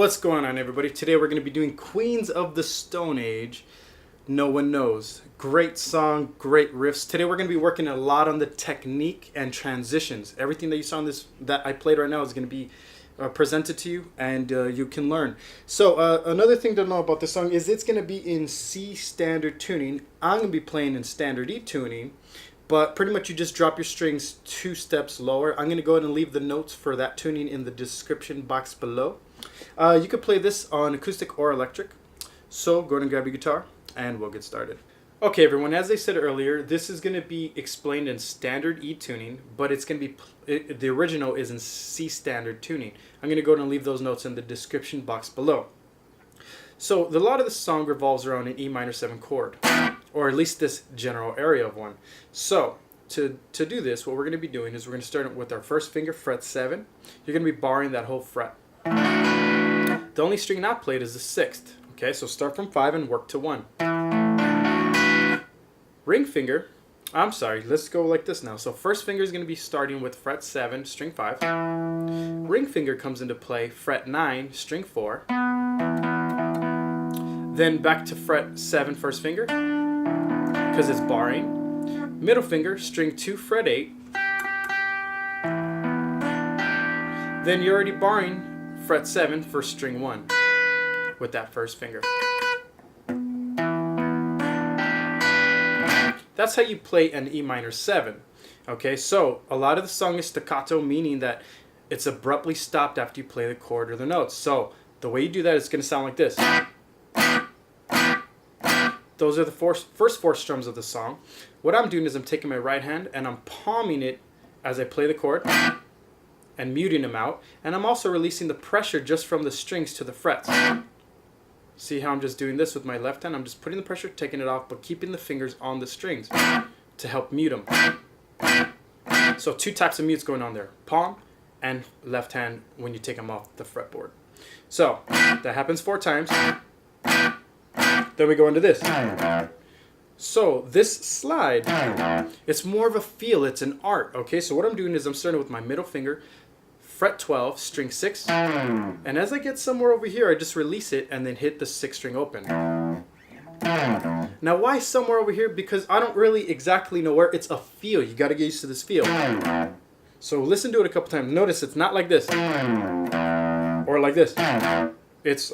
What's going on, everybody? Today we're going to be doing Queens of the Stone Age, No One Knows. Great song, great riffs. Today we're going to be working a lot on the technique and transitions. Everything that you saw in this that I played right now is going to be presented to you, and you can learn. So another thing to know about this song is it's going to be in C standard tuning. I'm going to be playing in standard E tuning, but pretty much you just drop your strings 2 steps lower. I'm going to go ahead and leave the notes for that tuning in the description box below. You could play this on acoustic or electric. So go ahead and grab your guitar and we'll get started. Okay, everyone, as I said earlier, this is going to be explained in standard E tuning, but it's going to be, the original is in C standard tuning. I'm going to go ahead and leave those notes in the description box below. So a lot of the song revolves around an E minor 7 chord, or at least this general area of one. So to do this, what we're going to be doing is we're going to start with our first finger, fret 7. You're going to be barring that whole fret. The only string not played is the 6th. Okay, so start from 5 and work to 1. Ring finger, let's go like this now. So first finger is going to be starting with fret 7, string 5. Ring finger comes into play, fret 9, string 4. Then back to fret 7, first finger, because it's barring. Middle finger, string 2, fret 8. Then you're already barring fret 7 for string 1 with that first finger. That's how you play an E minor 7. Okay, so a lot of the song is staccato, meaning that it's abruptly stopped after you play the chord or the notes. So the way you do that is going to sound like this. Those are the first 4 strums of the song. What I'm doing is I'm taking my right hand and I'm palming it as I play the chord and muting them out, and I'm also releasing the pressure just from the strings to the frets. See how I'm just doing this with my left hand? I'm just putting the pressure, taking it off, but keeping the fingers on the strings to help mute them. So 2 types of mutes going on there, palm and left hand when you take them off the fretboard. So that happens 4 times. Then we go into this. So this slide, it's more of a feel, it's an art. Okay, so what I'm doing is I'm starting with my middle finger, fret 12, string 6, and as I get somewhere over here, I just release it and then hit the 6th string open. Now why somewhere over here? Because I don't really exactly know where. It's a feel. You got to get used to this feel. So listen to it a couple times. Notice it's not like this or like this. It's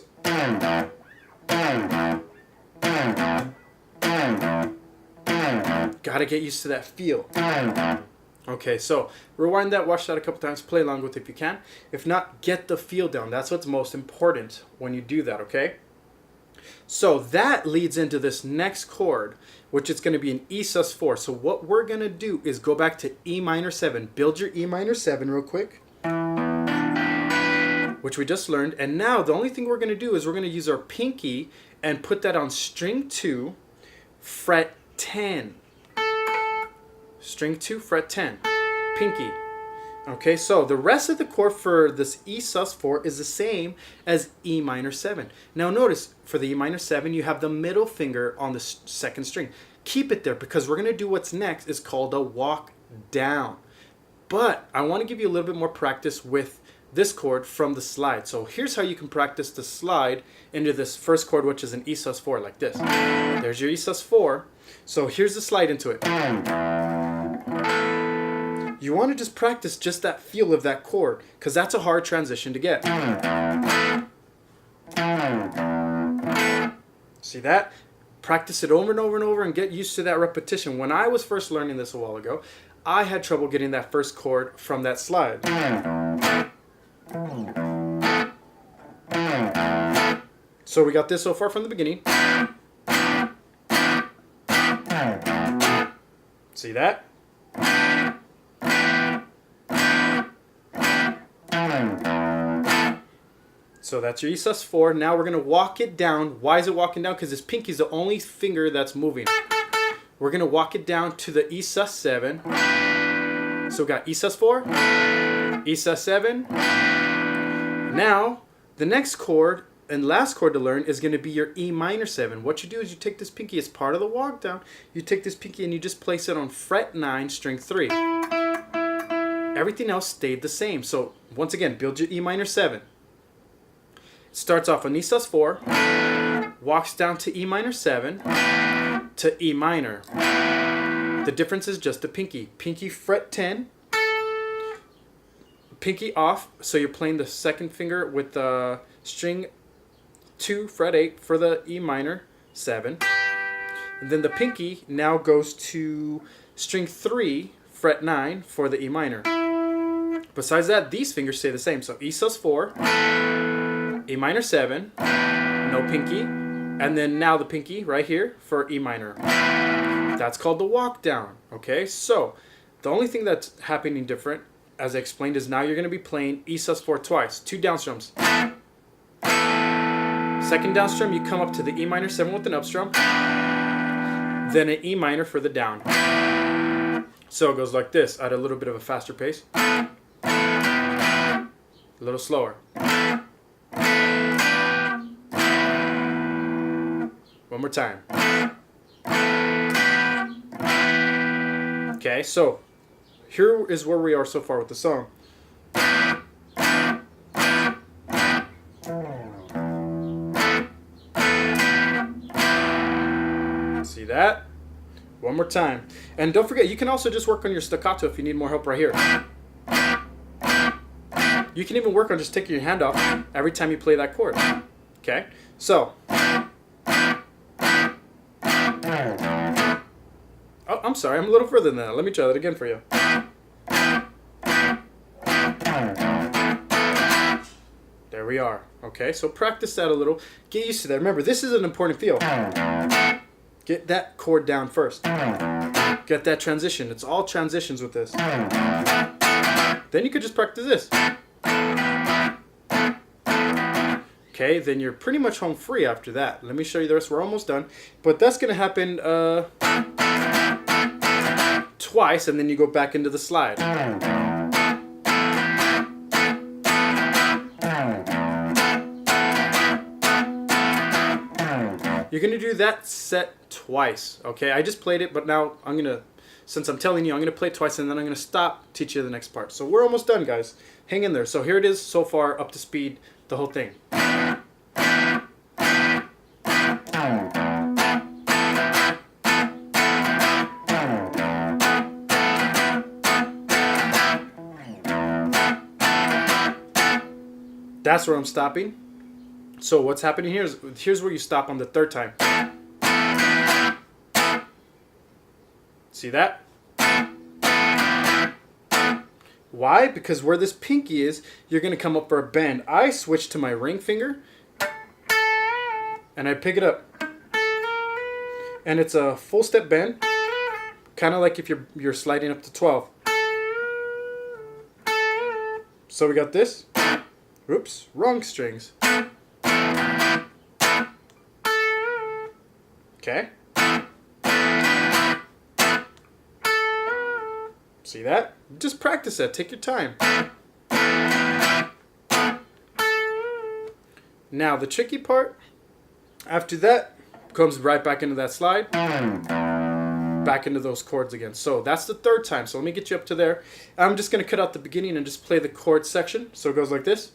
gotta get used to that feel. Okay, so rewind that, watch that a couple times, play along with it if you can. If not, get the feel down. That's what's most important when you do that, okay? So that leads into this next chord, which is going to be an E sus4. So what we're going to do is go back to E minor 7. Build your E minor 7 real quick, which we just learned. And now the only thing we're going to do is we're going to use our pinky and put that on string 2, fret 10. String 2, fret 10, pinky. Okay, so the rest of the chord for this E sus4 is the same as E minor 7. Now notice, for the E minor 7, you have the middle finger on the 2nd string. Keep it there because we're going to do what's next is called a walk down. But I want to give you a little bit more practice with this chord from the slide. So here's how you can practice the slide into this first chord, which is an E sus4, like this. There's your E sus4. So here's the slide into it. You want to just practice just that feel of that chord, because that's a hard transition to get. See that? Practice it over and over and over and get used to that repetition. When I was first learning this a while ago, I had trouble getting that first chord from that slide. So we got this so far from the beginning. See that? So that's your E sus4. Now we're going to walk it down. Why is it walking down? Because this pinky is the only finger that's moving. We're going to walk it down to the E sus7. So we got E sus4, E sus7. Now, the next chord and last chord to learn is going to be your E minor 7. What you do is you take this pinky as part of the walk down. You take this pinky and you just place it on fret 9, string 3. Everything else stayed the same. So once again, build your E minor 7. starts off on E sus4, walks down to E minor 7 to E minor. The difference is just the pinky. Pinky fret 10, pinky off, so you're playing the second finger with the string 2 fret 8 for the E minor 7. And then the pinky now goes to string 3 fret 9 for the E minor. Besides that, these fingers stay the same. So E sus4, E minor 7, no pinky, and then now the pinky right here for E minor. That's called the walk down. Okay, so the only thing that's happening different, as I explained, is now you're going to be playing E sus4 twice, 2 down strums. Second down strum, you come up to the E minor 7 with an up strum, then an E minor for the down. So it goes like this at a little bit of a faster pace, a little slower. One more time. Okay, so here is where we are so far with the song. See that? One more time. And don't forget, you can also just work on your staccato if you need more help right here. You can even work on just taking your hand off every time you play that chord. Okay? So. Oh, I'm sorry, I'm a little further than that. Let me try that again for you. There we are. Okay, so practice that a little. Get used to that. Remember, this is an important feel. Get that chord down first. Get that transition. It's all transitions with this. Then you could just practice this. Okay, then you're pretty much home free after that. Let me show you the rest. We're almost done. But that's going to happen twice, and then you go back into the slide. You're going to do that set twice, okay? I just played it, but now I'm going to, since I'm telling you, I'm going to play it twice, and then I'm going to stop, teach you the next part. So we're almost done, guys. Hang in there. So here it is so far, up to speed, the whole thing. That's where I'm stopping. So what's happening here is, here's where you stop on the third time. See that? Why? Because where this pinky is, you're going to come up for a bend. I switch to my ring finger, and I pick it up. And it's a full step bend, kind of like if you're sliding up to 12. So we got this. Oops, wrong strings. Okay. See that? Just practice that. Take your time. Now the tricky part, after that, comes right back into that slide. Back into those chords again. So that's the third time. So let me get you up to there. I'm just going to cut out the beginning and just play the chord section. So it goes like this.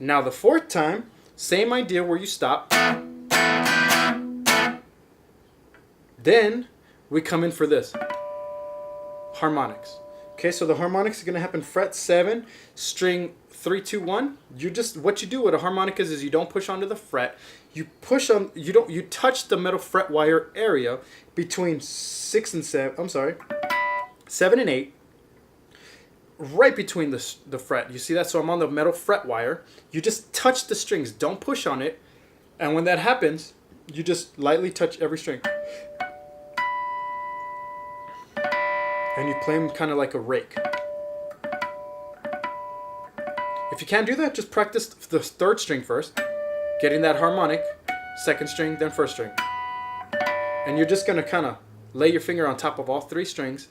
Now the fourth time, same idea where you stop. Then we come in for this. Harmonics. Okay, so the harmonics is going to happen fret 7, string 3, 2, 1. What you do with a harmonic is you don't push onto the fret. You push on, you touch the metal fret wire area between 7 and 8. Right between the fret. You see that? So I'm on the metal fret wire. You just touch the strings. Don't push on it. And when that happens, you just lightly touch every string. And you play them kind of like a rake. If you can't do that, just practice the third string first. Getting that harmonic. Second string, then first string. And you're just going to kind of lay your finger on top of all 3 strings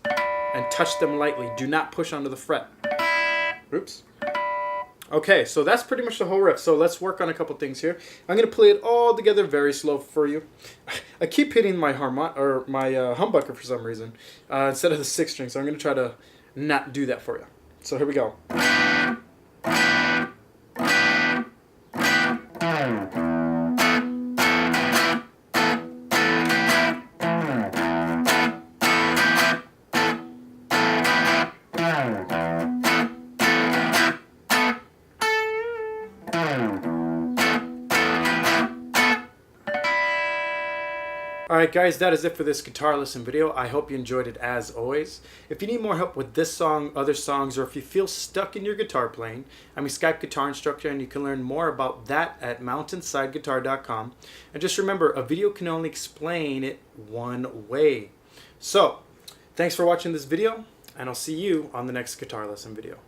and touch them lightly. Do not push onto the fret. Oops. Okay, so that's pretty much the whole riff. So let's work on a couple things here. I'm gonna play it all together very slow for you. I keep hitting my humbucker for some reason instead of the sixth string, so I'm gonna try to not do that for you. So here we go. Alright guys, that is it for this guitar lesson video. I hope you enjoyed it as always. If you need more help with this song, other songs, or if you feel stuck in your guitar playing, I'm a Skype guitar instructor and you can learn more about that at mountainsideguitar.com. And just remember, a video can only explain it one way. So, thanks for watching this video, and I'll see you on the next guitar lesson video.